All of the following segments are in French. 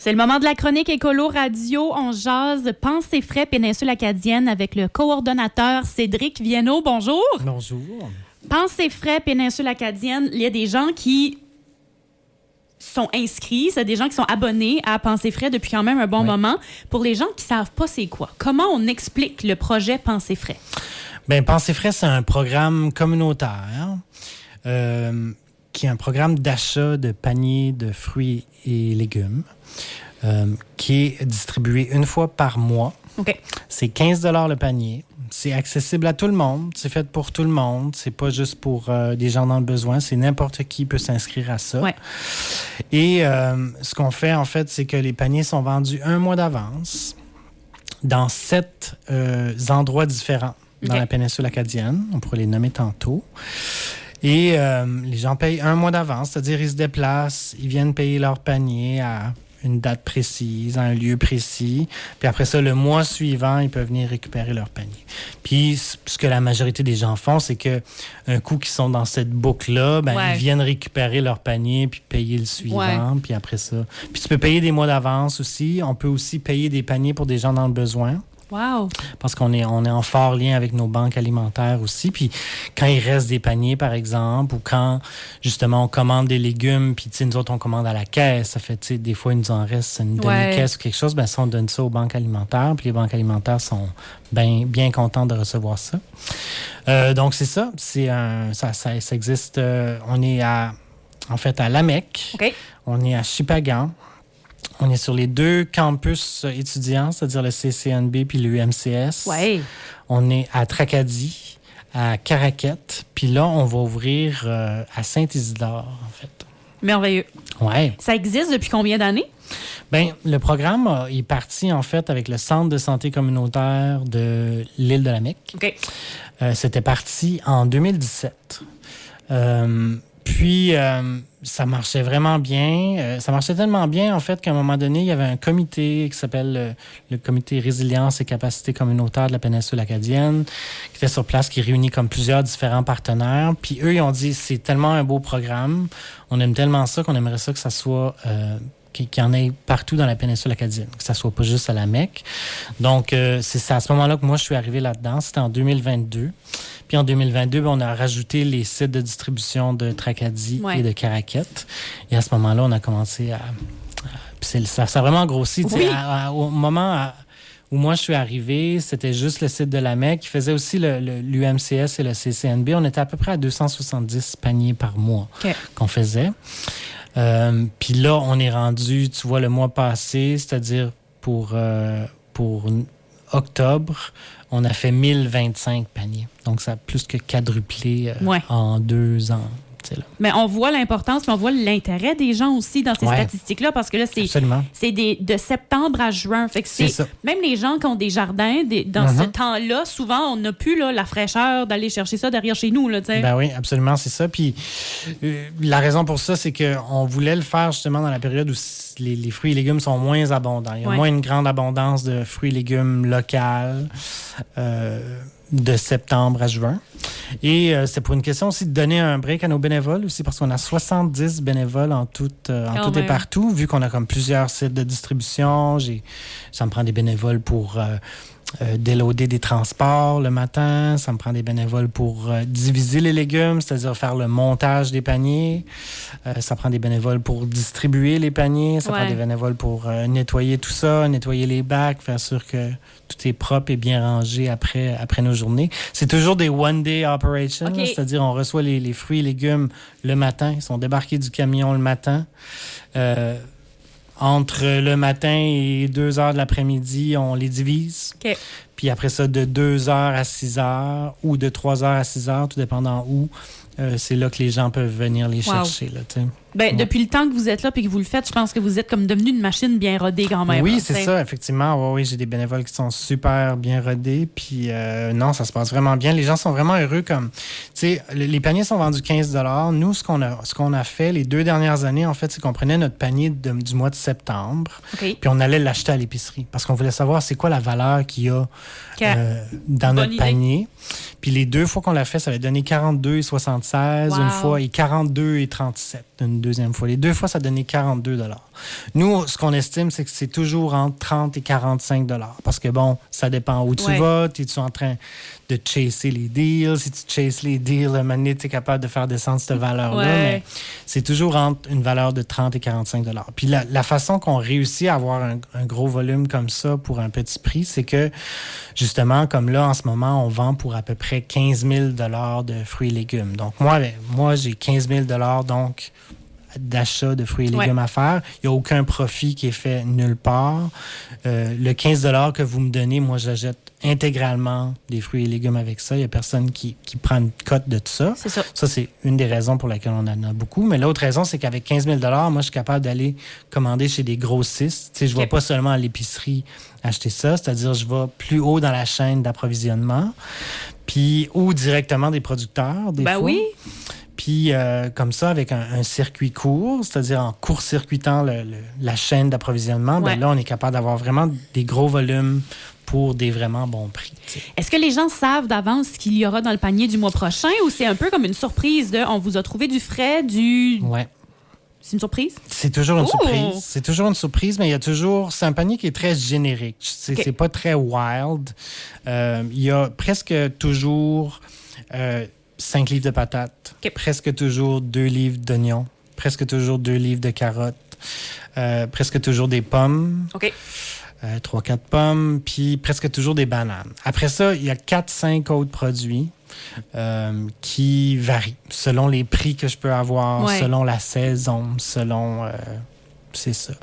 C'est le moment de la chronique Écolo Radio. On jase Pensée frais péninsule acadienne avec le coordonnateur Cédric Viennot. Bonjour. Bonjour. Pensée frais péninsule acadienne, il y a des gens qui sont inscrits, c'est des gens qui sont abonnés à Pensée frais depuis quand même un bon moment. Pour les gens qui ne savent pas c'est quoi, comment on explique le projet Pensée frais? Bien, Pensée frais, c'est un programme communautaire qui est un programme d'achat de paniers de fruits et légumes qui est distribué une fois par mois. OK. C'est 15 $ le panier. C'est accessible à tout le monde. C'est fait pour tout le monde. C'est pas juste pour des gens dans le besoin. C'est n'importe qui peut s'inscrire à ça. Ouais. Et ce qu'on fait, en fait, c'est que les paniers sont vendus un mois d'avance dans 7 endroits différents dans la péninsule acadienne. On pourrait les nommer tantôt. Et les gens payent un mois d'avance, c'est-à-dire ils se déplacent, ils viennent payer leur panier à une date précise, à un lieu précis. Puis après ça, le mois suivant, ils peuvent venir récupérer leur panier. Puis ce que la majorité des gens font, c'est que un coup qu'ils sont dans cette boucle-là, ils viennent récupérer leur panier puis payer le suivant. Puis après ça... Puis tu peux payer des mois d'avance aussi. On peut aussi payer des paniers pour des gens dans le besoin. Wow. Parce qu'on est en fort lien avec nos banques alimentaires aussi. Puis quand il reste des paniers, par exemple, ou quand, justement, on commande des légumes, puis, tu sais, nous autres, on commande à la caisse, ça fait, tu sais, des fois, il nous en reste une demi-caisse ou quelque chose, ça, on donne ça aux banques alimentaires, puis les banques alimentaires sont bien contentes de recevoir ça. Donc, c'est ça. Ça existe. On est à Lamec. OK. On est à Shippagan. On est sur les 2 campus étudiants, c'est-à-dire le CCNB puis l'UMCS. Ouais. On est à Tracadie, à Caraquette, puis là, on va ouvrir à Saint-Isidore, en fait. Merveilleux. Ouais. Ça existe depuis combien d'années? Bien, le programme est parti, en fait, avec le Centre de santé communautaire de l'île de Lamec. OK. C'était parti en 2017. Puis, ça marchait vraiment bien. Ça marchait tellement bien, en fait, qu'à un moment donné, il y avait un comité qui s'appelle le Comité Résilience et Capacité communautaire de la péninsule acadienne, qui était sur place, qui réunit comme plusieurs différents partenaires. Puis eux, ils ont dit, c'est tellement un beau programme, on aime tellement ça qu'on aimerait ça que ça soit... qu'il y en ait partout dans la péninsule acadienne, que ça soit pas juste à Lamec. Donc, c'est à ce moment-là que moi, je suis arrivé là-dedans. C'était en 2022. Puis en 2022, on a rajouté les sites de distribution de Tracadie et de Caraquette. Et à ce moment-là, on a commencé à ça a vraiment grossi. Oui. Au moment où moi, je suis arrivé, c'était juste le site de Lamec qui faisait aussi l'UMCS et le CCNB. On était à peu près à 270 paniers par mois qu'on faisait. Puis là, on est rendu, tu vois, le mois passé, c'est-à-dire pour octobre, on a fait 1025 paniers. Donc, ça a plus que quadruplé en 2 ans. Mais on voit l'importance, mais on voit l'intérêt des gens aussi dans ces statistiques-là, parce que là, c'est de septembre à juin. Fait que c'est ça. Même les gens qui ont des jardins, dans ce temps-là, souvent, on n'a plus la fraîcheur d'aller chercher ça derrière chez nous. Là, ben oui, absolument, c'est ça. Puis la raison pour ça, c'est qu'on voulait le faire justement dans la période où les fruits et légumes sont moins abondants. Il y a moins une grande abondance de fruits et légumes locaux de septembre à juin. Et c'est pour une question aussi de donner un break à nos bénévoles aussi, parce qu'on a 70 bénévoles en tout et partout, vu qu'on a comme plusieurs sites de distribution. Ça me prend des bénévoles pour déloader des transports le matin. Ça me prend des bénévoles pour diviser les légumes, c'est-à-dire faire le montage des paniers. Ça prend des bénévoles pour distribuer les paniers. Ça prend des bénévoles pour nettoyer tout ça, nettoyer les bacs, faire sûr que tout est propre et bien rangé après nos journées. C'est toujours des one-day operations, c'est-à-dire on reçoit les fruits et légumes le matin. Ils sont débarqués du camion le matin. Entre le matin et 2 heures de l'après-midi, on les divise. Puis après ça, de 2 heures à 6 heures ou de 3 heures à 6 heures, tout dépendant où, c'est là que les gens peuvent venir les chercher. Là, depuis le temps que vous êtes là et que vous le faites, je pense que vous êtes comme devenu une machine bien rodée quand même. Oui, c'est ça, effectivement. Oui, j'ai des bénévoles qui sont super bien rodés. Puis non, ça se passe vraiment bien. Les gens sont vraiment heureux. Comme, tu sais, les paniers sont vendus 15 $. Nous, ce qu'on a fait les 2 dernières années, en fait, c'est qu'on prenait notre panier du mois de septembre, puis on allait l'acheter à l'épicerie parce qu'on voulait savoir c'est quoi la valeur qu'il y a dans notre panier. Puis les 2 fois qu'on l'a fait, ça avait donné 42,76 une fois et 42,37 une deuxième fois. Les 2 fois, ça donnait 42 $. Nous, ce qu'on estime, c'est que c'est toujours entre 30 et 45 $. Parce que, bon, ça dépend où tu vas. Es-tu en train de chasser les deals? Si tu chasses les deals, à un moment donné, tu es capable de faire descendre cette valeur-là. Mais c'est toujours entre une valeur de 30 et 45 $. Puis la façon qu'on réussit à avoir un gros volume comme ça pour un petit prix, c'est que, justement, comme là, en ce moment, on vend pour à peu près 15 000 $ de fruits et légumes. Donc, moi j'ai 15 000 $ donc d'achat de fruits et légumes à faire. Il n'y a aucun profit qui est fait nulle part. Le 15 $ que vous me donnez, moi, j'achète intégralement des fruits et légumes avec ça. Il n'y a personne qui prend une cote de tout ça. C'est ça. Ça, c'est une des raisons pour laquelle on en a beaucoup. Mais l'autre raison, c'est qu'avec 15 000 $, moi, je suis capable d'aller commander chez des grossistes. Tu sais, je ne vais pas seulement à l'épicerie acheter ça, c'est-à-dire je vais plus haut dans la chaîne d'approvisionnement, puis ou directement des producteurs, des fois. Oui. Puis, comme ça, avec un circuit court, c'est-à-dire en court-circuitant la chaîne d'approvisionnement, là, on est capable d'avoir vraiment des gros volumes pour des vraiment bons prix. T'sais. Est-ce que les gens savent d'avance ce qu'il y aura dans le panier du mois prochain ou c'est un peu comme une surprise de « on vous a trouvé du frais, du... » Ouais. C'est une surprise? C'est toujours une surprise. C'est toujours une surprise, mais il y a toujours... C'est un panier qui est très générique. C'est pas très wild. Il y a presque toujours... 5 livres de patates, presque toujours 2 livres d'oignons, presque toujours 2 livres de carottes, presque toujours des pommes, 3-4 pommes, puis presque toujours des bananes. Après ça, il y a 4-5 autres produits qui varient selon les prix que je peux avoir, selon la saison, selon... c'est ça.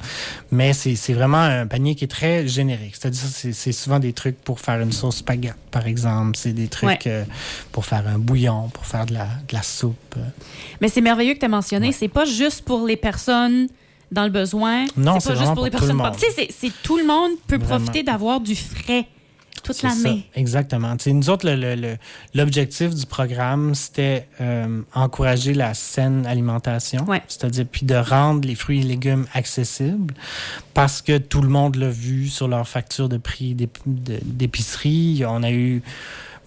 Mais c'est vraiment un panier qui est très générique. C'est-à-dire c'est souvent des trucs pour faire une sauce spaghetti, par exemple. C'est des trucs pour faire un bouillon, pour faire de la soupe. Mais c'est merveilleux que tu as mentionné. C'est pas juste pour les personnes dans le besoin. Non, c'est pas juste pour les personnes. Tu sais, c'est tout le monde peut profiter d'avoir du frais toute l'année. Ça, exactement. T'sais, nous autres, l'objectif du programme, c'était encourager la saine alimentation, c'est-à-dire puis de rendre les fruits et légumes accessibles parce que tout le monde l'a vu sur leur facture de prix d'épicerie. On a eu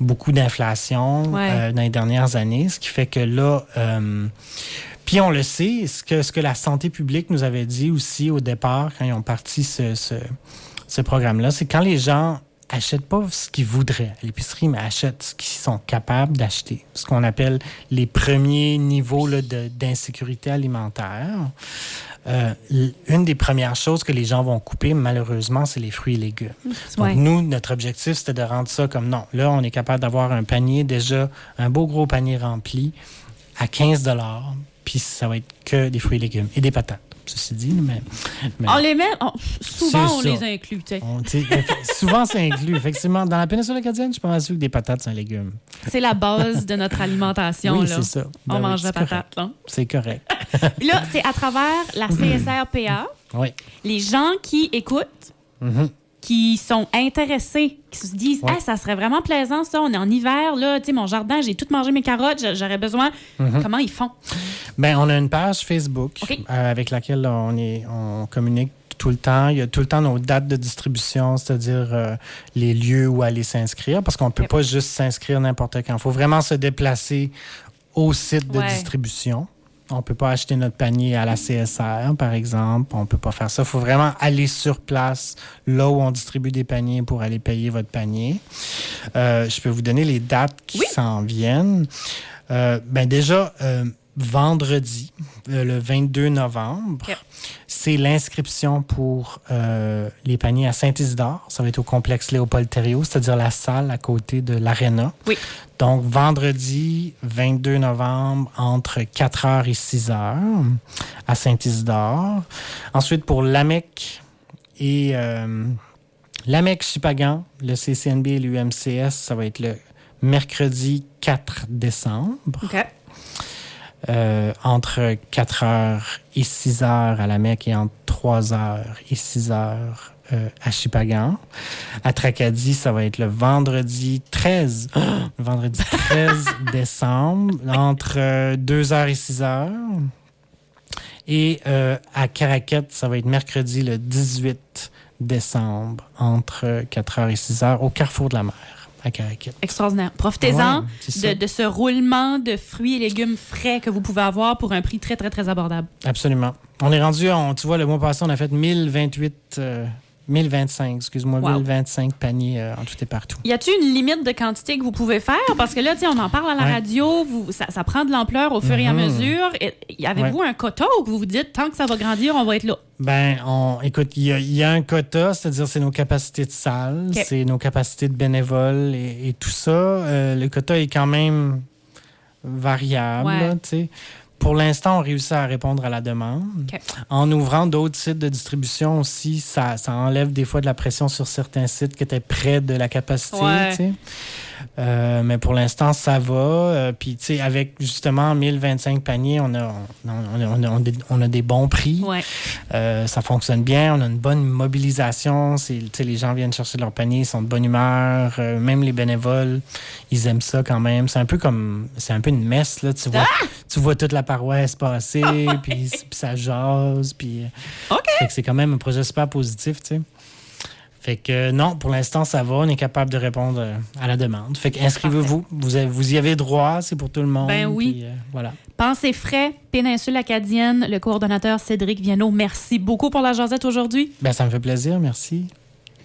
beaucoup d'inflation dans les dernières années, ce qui fait que là... puis on le sait, ce que la santé publique nous avait dit aussi au départ, quand ils ont parti ce programme-là, c'est quand les gens achètent pas ce qu'ils voudraient à l'épicerie, mais achètent ce qu'ils sont capables d'acheter. Ce qu'on appelle les premiers niveaux là, d'insécurité alimentaire. Une des premières choses que les gens vont couper, malheureusement, c'est les fruits et légumes. Donc, nous, notre objectif, c'était de rendre ça comme non. Là, on est capable d'avoir un panier, déjà, un beau gros panier rempli à 15 $, puis ça va être que des fruits et légumes et des patates. Ceci dit, mais on les met... souvent, on les inclut. Souvent, c'est inclus. Effectivement, dans la péninsule acadienne, je suis pas mal sûr que des patates, c'est un légume. C'est la base de notre alimentation. Oui, là. c'est ça. On mange la patate. Là. C'est correct. Là, c'est à travers la CSRPA. Les gens qui écoutent, qui sont intéressés, qui se disent « ça serait vraiment plaisant, ça. On est en hiver, là. Tu sais, mon jardin, j'ai tout mangé mes carottes. J'aurais besoin... Comment ils font? » Bien, on a une page Facebook avec laquelle on communique tout le temps. Il y a tout le temps nos dates de distribution, c'est-à-dire les lieux où aller s'inscrire, parce qu'on ne peut pas juste s'inscrire n'importe quand. Il faut vraiment se déplacer au site de distribution. On ne peut pas acheter notre panier à la CSR, par exemple. On ne peut pas faire ça. Il faut vraiment aller sur place, là où on distribue des paniers pour aller payer votre panier. Je peux vous donner les dates qui s'en viennent. Déjà... vendredi, le 22 novembre, c'est l'inscription pour les paniers à Saint-Isidore. Ça va être au complexe Léopold-Thériault, c'est-à-dire la salle à côté de l'Arena. Oui. Donc, vendredi 22 novembre, entre 4h et 6h à Saint-Isidore. Ensuite, pour l'AMEC et l'AMEC-Chipagan, le CCNB et l'UMCS, ça va être le mercredi 4 décembre. OK. Entre 4h et 6h à la Mecque et entre 3h et 6h à Chipagan. À Tracadie, ça va être le vendredi 13 décembre, entre 2h et 6h. Et à Caraquette, ça va être mercredi le 18 décembre, entre 4h et 6h, au Carrefour de la Mer, à Caraquet. Extraordinaire. Profitez-en de ce roulement de fruits et légumes frais que vous pouvez avoir pour un prix très, très, très abordable. Absolument. On est rendu, tu vois, le mois passé, on a fait 1025 paniers en tout et partout. Y a-t-il une limite de quantité que vous pouvez faire? Parce que là, on en parle à la radio, ça prend de l'ampleur au fur et à mesure. Avez-vous un quota où vous vous dites, tant que ça va grandir, on va être là? Écoute, il y a un quota, c'est-à-dire c'est nos capacités de salle, c'est nos capacités de bénévoles et tout ça. Le quota est quand même variable, tu sais. Pour l'instant, on réussit à répondre à la demande. Okay. En ouvrant d'autres sites de distribution aussi, ça enlève des fois de la pression sur certains sites qui étaient près de la capacité. Tu sais. Mais pour l'instant, ça va. Puis, tu sais, avec justement 1025 paniers, on a des bons prix. Ouais. Ça fonctionne bien. On a une bonne mobilisation. Tu sais, les gens viennent chercher leur panier, ils sont de bonne humeur. Même les bénévoles, ils aiment ça quand même. C'est un peu une messe, là. Tu vois toute la paroisse passer, puis ça jase. Puis, fait que c'est quand même un projet super positif, tu sais. Fait que non, pour l'instant, ça va. On est capable de répondre à la demande. Fait que inscrivez-vous. Vous y avez droit. C'est pour tout le monde. Ben oui. Puis, voilà. Pensez frais, Péninsule Acadienne, le coordonnateur Cédric Viano. Merci beaucoup pour la jasette aujourd'hui. Ça me fait plaisir. Merci.